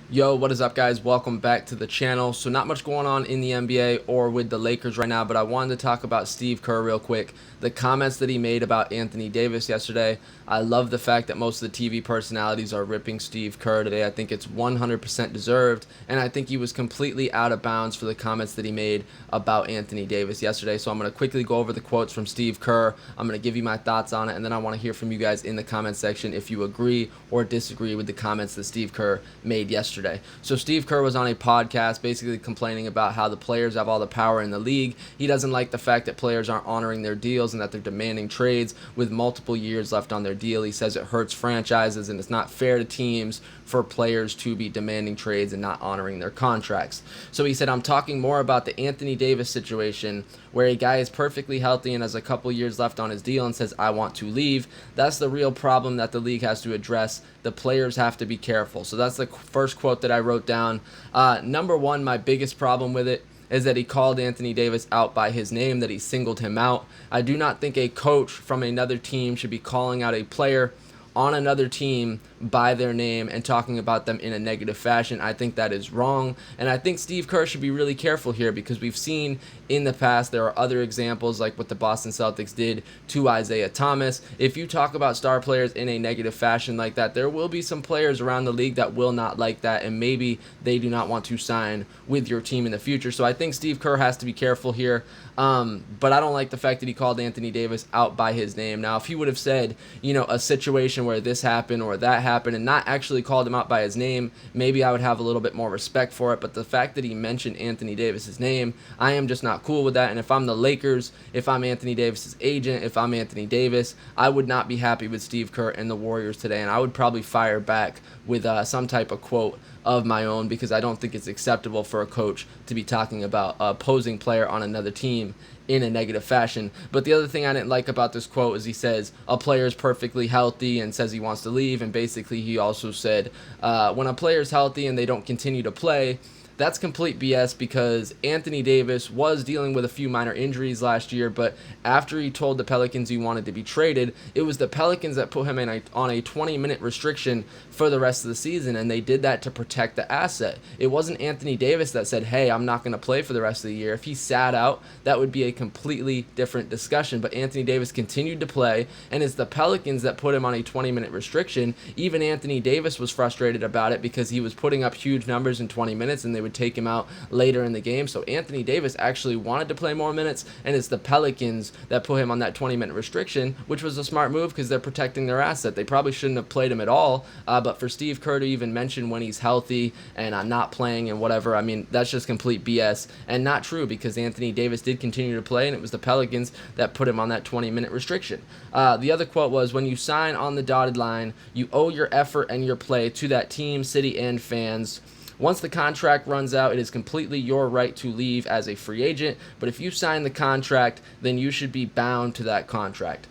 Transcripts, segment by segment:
Yo, what is up, guys? Welcome back to the channel. So not much going on in the NBA or with the Lakers right now, but I wanted to talk about Steve Kerr real quick. The comments that he made about Anthony Davis yesterday. I love the fact that most of the TV personalities are ripping Steve Kerr today. I think it's 100% deserved, and I think he was completely out of bounds for the comments that he made about Anthony Davis yesterday. So I'm going to quickly go over the quotes from Steve Kerr. I'm going to give you my thoughts on it, and then I want to hear from you guys in the comment section if you agree or disagree with the comments that Steve Kerr made yesterday. So Steve Kerr was on a podcast basically complaining about how the players have all the power in the league. He doesn't like the fact that players aren't honoring their deals and that they're demanding trades with multiple years left on their deal. He says it hurts franchises and it's not fair to teams for players to be demanding trades and not honoring their contracts. So he said, I'm talking more about the Anthony Davis situation where a guy is perfectly healthy and has a couple years left on his deal and says, I want to leave. That's the real problem that the league has to address. The players have to be careful. So that's the first quote that I wrote down. Number one, my biggest problem with it is that he called Anthony Davis out by his name, that he singled him out. I do not think a coach from another team should be calling out a player on another team by their name and talking about them in a negative fashion. I think that is wrong, and I think Steve Kerr should be really careful here because we've seen in the past there are other examples like what the Boston Celtics did to Isaiah Thomas. If you talk about star players in a negative fashion like that, there will be some players around the league that will not like that, and maybe they do not want to sign with your team in the future. So I think Steve Kerr has to be careful here, but I don't like the fact that he called Anthony Davis out by his name. Now, if he would have said, a situation where this happened or that happened and not actually called him out by his name, maybe I would have a little bit more respect for it. But the fact that he mentioned Anthony Davis's name, I am just not cool with that. And if I'm the Lakers, if I'm Anthony Davis's agent, if I'm Anthony Davis, I would not be happy with Steve Kerr and the Warriors today. And I would probably fire back with some type of quote of my own because I don't think it's acceptable for a coach to be talking about a opposing player on another team in a negative fashion. But the other thing I didn't like about this quote is he says a player is perfectly healthy and says he wants to leave, and basically he also said when a player is healthy and they don't continue to play, that's complete BS because Anthony Davis was dealing with a few minor injuries last year, but after he told the Pelicans he wanted to be traded, it was the Pelicans that put him on a 20-minute restriction for the rest of the season, and they did that to protect the asset. It wasn't Anthony Davis that said, hey, I'm not going to play for the rest of the year. If he sat out, that would be a completely different discussion, but Anthony Davis continued to play, and it's the Pelicans that put him on a 20-minute restriction. Even Anthony Davis was frustrated about it because he was putting up huge numbers in 20 minutes, and they would take him out later in the game. So Anthony Davis actually wanted to play more minutes, and it's the Pelicans that put him on that 20-minute restriction, which was a smart move because they're protecting their asset. They probably shouldn't have played him at all, but for Steve Kerr to even mention when he's healthy and not playing and whatever, I mean, that's just complete BS and not true because Anthony Davis did continue to play, and it was the Pelicans that put him on that 20-minute restriction. The other quote was, when you sign on the dotted line, you owe your effort and your play to that team, city, and fans. Once the contract runs out, it is completely your right to leave as a free agent, but if you sign the contract, then you should be bound to that contract.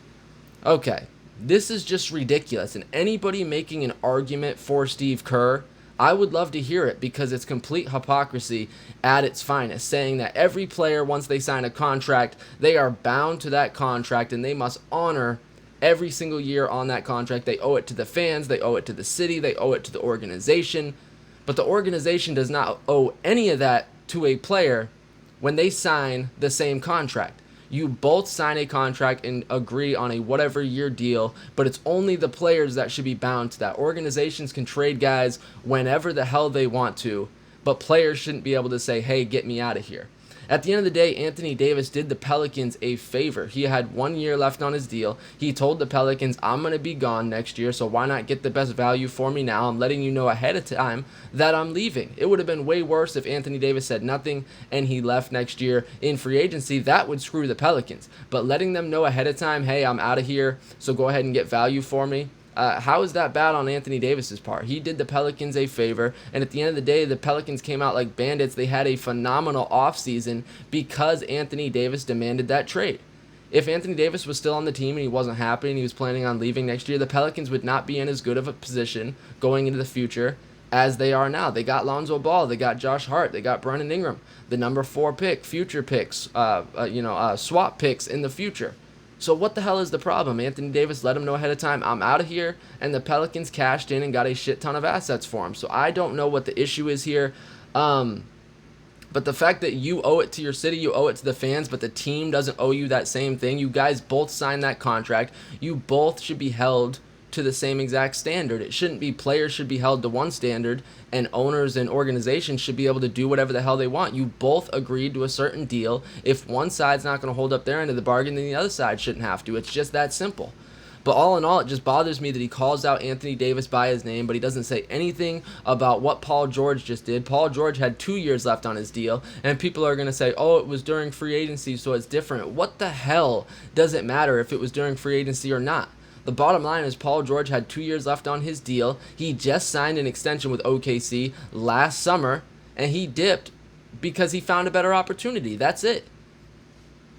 Okay, this is just ridiculous, and anybody making an argument for Steve Kerr, I would love to hear it because it's complete hypocrisy at its finest, saying that every player, once they sign a contract, they are bound to that contract and they must honor every single year on that contract. They owe it to the fans, they owe it to the city, they owe it to the organization. But the organization does not owe any of that to a player when they sign the same contract. You both sign a contract and agree on a whatever year deal, but it's only the players that should be bound to that. Organizations can trade guys whenever the hell they want to, but players shouldn't be able to say, hey, get me out of here. At the end of the day, Anthony Davis did the Pelicans a favor. He had 1 year left on his deal. He told the Pelicans, I'm going to be gone next year, so why not get the best value for me now? I'm letting you know ahead of time that I'm leaving. It would have been way worse if Anthony Davis said nothing and he left next year in free agency. That would screw the Pelicans. But letting them know ahead of time, hey, I'm out of here, so go ahead and get value for me. How is that bad on Anthony Davis's part? He did the Pelicans a favor, and at the end of the day, the Pelicans came out like bandits. They had a phenomenal offseason because Anthony Davis demanded that trade. If Anthony Davis was still on the team and he wasn't happy and he was planning on leaving next year, the Pelicans would not be in as good of a position going into the future as they are now. They got Lonzo Ball, they got Josh Hart, they got Brandon Ingram, the number 4 pick, future picks, swap picks in the future. So what the hell is the problem? Anthony Davis let him know ahead of time, I'm out of here, and the Pelicans cashed in and got a shit ton of assets for him. So I don't know what the issue is here. But the fact that you owe it to your city, you owe it to the fans, but the team doesn't owe you that same thing. You guys both signed that contract. You both should be held to the same exact standard. It shouldn't be players should be held to one standard and owners and organizations should be able to do whatever the hell they want. You both agreed to a certain deal. If one side's not going to hold up their end of the bargain, then the other side shouldn't have to. It's just that simple. But all in all, it just bothers me that he calls out Anthony Davis by his name, but he doesn't say anything about what Paul George just did. Paul George had 2 years left on his deal, and people are going to say, oh, it was during free agency, so it's different. What the hell does it matter if it was during free agency or not? The bottom line is Paul George had 2 years left on his deal. He just signed an extension with OKC last summer, and he dipped because he found a better opportunity. That's it.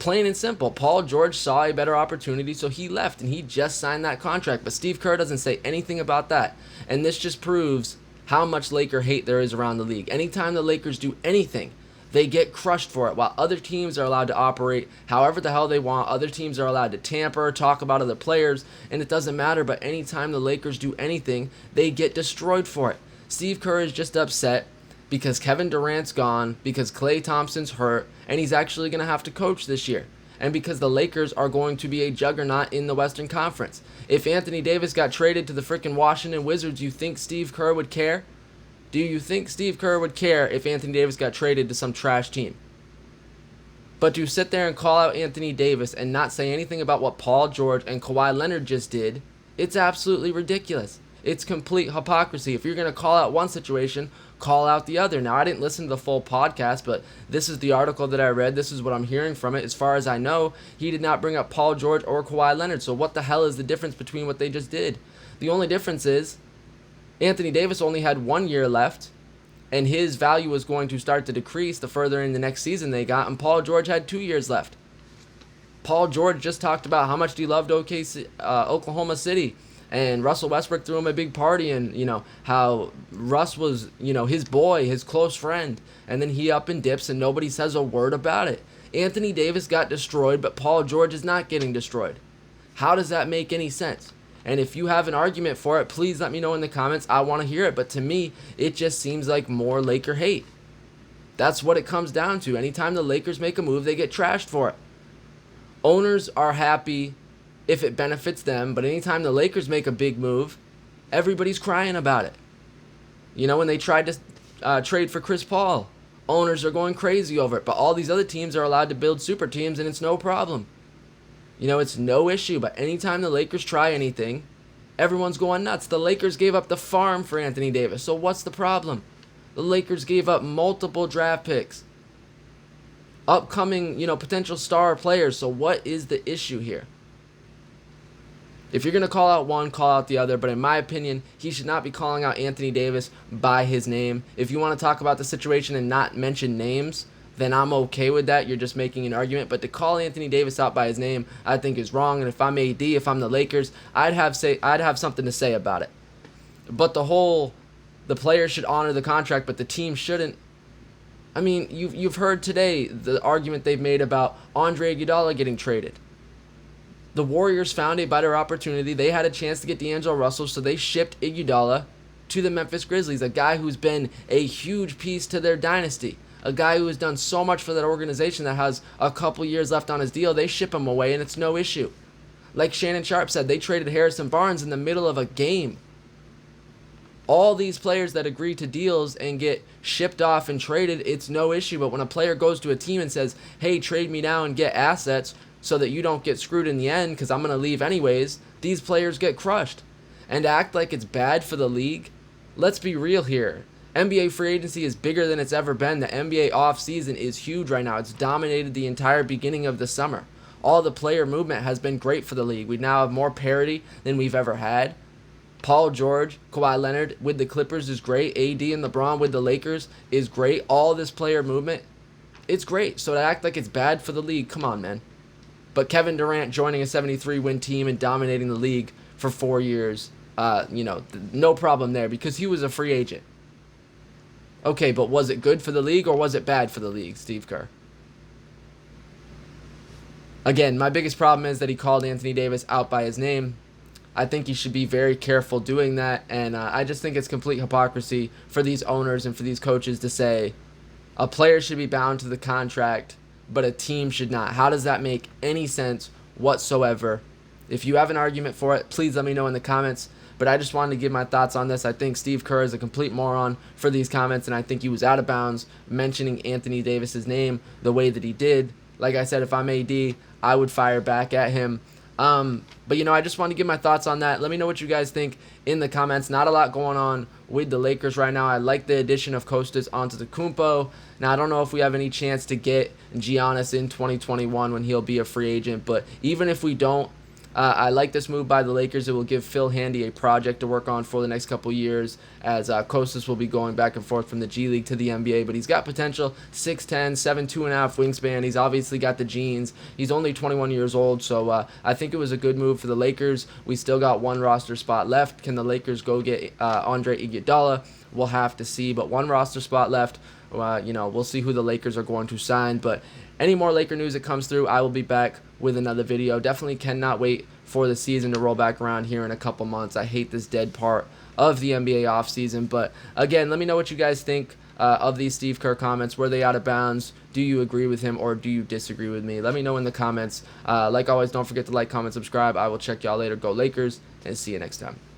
Plain and simple. Paul George saw a better opportunity, so he left, and he just signed that contract. But Steve Kerr doesn't say anything about that. And this just proves how much Laker hate there is around the league. Anytime the Lakers do anything, they get crushed for it, while other teams are allowed to operate however the hell they want. Other teams are allowed to tamper, talk about other players, and it doesn't matter. But anytime the Lakers do anything, they get destroyed for it. Steve Kerr is just upset because Kevin Durant's gone, because Klay Thompson's hurt, and he's actually going to have to coach this year, and because the Lakers are going to be a juggernaut in the Western Conference. If Anthony Davis got traded to the freaking Washington Wizards, you think Steve Kerr would care? Do you think Steve Kerr would care if Anthony Davis got traded to some trash team? But to sit there and call out Anthony Davis and not say anything about what Paul George and Kawhi Leonard just did, it's absolutely ridiculous. It's complete hypocrisy. If you're going to call out one situation, call out the other. Now, I didn't listen to the full podcast, but this is the article that I read. This is what I'm hearing from it. As far as I know, he did not bring up Paul George or Kawhi Leonard. So what the hell is the difference between what they just did? The only difference is Anthony Davis only had 1 year left, and his value was going to start to decrease the further in the next season they got, and Paul George had 2 years left. Paul George just talked about how much he loved Oklahoma City, and Russell Westbrook threw him a big party, and, how Russ was, his boy, his close friend, and then he up and dips, and nobody says a word about it. Anthony Davis got destroyed, but Paul George is not getting destroyed. How does that make any sense? And if you have an argument for it, please let me know in the comments. I want to hear it. But to me, it just seems like more Laker hate. That's what it comes down to. Anytime the Lakers make a move, they get trashed for it. Owners are happy if it benefits them. But anytime the Lakers make a big move, everybody's crying about it. When they tried to trade for Chris Paul, owners are going crazy over it. But all these other teams are allowed to build super teams, and it's no problem. It's no issue, but anytime the Lakers try anything, everyone's going nuts. The Lakers gave up the farm for Anthony Davis, so what's the problem? The Lakers gave up multiple draft picks, upcoming, potential star players, so what is the issue here? If you're going to call out one, call out the other, but in my opinion, he should not be calling out Anthony Davis by his name. If you want to talk about the situation and not mention names, then I'm okay with that. You're just making an argument. But to call Anthony Davis out by his name, I think is wrong. And if I'm AD, if I'm the Lakers, I'd have something to say about it. But the player should honor the contract, but the team shouldn't. I mean, you've heard today the argument they've made about Andre Iguodala getting traded. The Warriors found a better opportunity. They had a chance to get D'Angelo Russell, so they shipped Iguodala to the Memphis Grizzlies, a guy who's been a huge piece to their dynasty. A guy who has done so much for that organization that has a couple years left on his deal. They ship him away, and it's no issue. Like Shannon Sharp said, they traded Harrison Barnes in the middle of a game. All these players that agree to deals and get shipped off and traded, it's no issue. But when a player goes to a team and says, hey, trade me now and get assets so that you don't get screwed in the end because I'm going to leave anyways, these players get crushed. And to act like it's bad for the league, let's be real here. NBA free agency is bigger than it's ever been. The NBA offseason is huge right now. It's dominated the entire beginning of the summer. All the player movement has been great for the league. We now have more parity than we've ever had. Paul George, Kawhi Leonard with the Clippers is great. AD and LeBron with the Lakers is great. All this player movement, it's great. So to act like it's bad for the league, come on, man. But Kevin Durant joining a 73-win team and dominating the league for 4 years, no problem there because he was a free agent. Okay, but was it good for the league or was it bad for the league, Steve Kerr? Again, my biggest problem is that he called Anthony Davis out by his name. I think he should be very careful doing that, and I just think it's complete hypocrisy for these owners and for these coaches to say a player should be bound to the contract, but a team should not. How does that make any sense whatsoever? If you have an argument for it, please let me know in the comments. But I just wanted to give my thoughts on this. I think Steve Kerr is a complete moron for these comments, and I think he was out of bounds mentioning Anthony Davis's name the way that he did. Like I said, if I'm AD, I would fire back at him. But, I just want to give my thoughts on that. Let me know what you guys think in the comments. Not a lot going on with the Lakers right now. I like the addition of Kostas Antetokounmpo. Now, I don't know if we have any chance to get Giannis in 2021 when he'll be a free agent. But even if we don't, I like this move by the Lakers. It will give Phil Handy a project to work on for the next couple years, as Kostas will be going back and forth from the G League to the NBA. But he's got potential, 6'10", 7'2.5" wingspan. He's obviously got the genes. He's only 21 years old, so I think it was a good move for the Lakers. We still got one roster spot left. Can the Lakers go get Andre Iguodala? We'll have to see, but one roster spot left. We'll see who the Lakers are going to sign. But any more Laker news that comes through, I will be back with another video. Definitely cannot wait for the season to roll back around here in a couple months. I hate this dead part of the NBA offseason. But again, let me know what you guys think of these Steve Kerr comments. Were they out of bounds? Do you agree with him or do you disagree with me? Let me know in the comments. Like always, don't forget to like, comment, subscribe. I will check y'all later. Go Lakers, and see you next time.